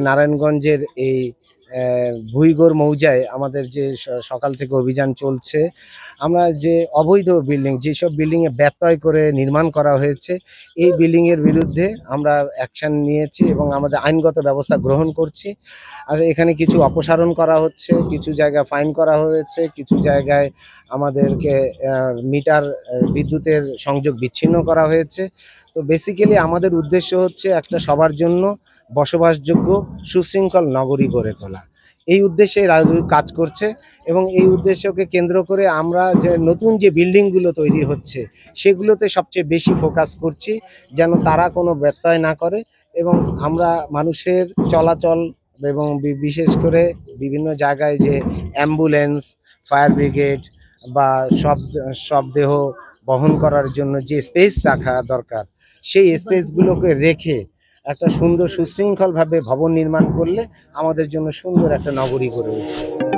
নারায়ণগঞ্জের এই ভুইগড় মৌজায় আমাদের যে সকাল থেকে অভিযান চলছে, আমরা যে অবৈধ বিল্ডিং, যেসব বিল্ডিংয়ে ব্যত্যয় করে নির্মাণ করা হয়েছে, এই বিল্ডিংয়ের বিরুদ্ধে আমরা অ্যাকশন নিয়েছি এবং আমাদের আইনগত ব্যবস্থা গ্রহণ করছি। আর এখানে কিছু অপসারণ করা হচ্ছে, কিছু জায়গায় ফাইন করা হয়েছে, কিছু জায়গায় আমাদেরকে মিটার বিদ্যুতের সংযোগ বিচ্ছিন্ন করা হয়েছে। তো বেসিক্যালি আমাদের উদ্দেশ্য হচ্ছে একটা সবার জন্য বসবাসযোগ্য সুশৃঙ্খল নগরী গড়ে তোলা। এই উদ্দেশ্যে রাজনৈতিক কাজ করছে এবং এই উদ্দেশ্যকে কেন্দ্র করে আমরা যে নতুন যে বিল্ডিংগুলো তৈরি হচ্ছে সেগুলোতে সবচেয়ে বেশি ফোকাস করছি, যেন তারা কোনো ব্যত্যয় না করে এবং আমরা মানুষের চলাচল এবং বিশেষ করে বিভিন্ন জায়গায় যে অ্যাম্বুলেন্স, ফায়ার ব্রিগেড বা শবদেহ বহন করার জন্য যে স্পেস রাখা দরকার, সেই স্পেসগুলোকে রেখে একটা সুন্দর সুশৃঙ্খলভাবে ভবন নির্মাণ করলে আমাদের জন্য সুন্দর একটা নগরী গড়ে উঠবে।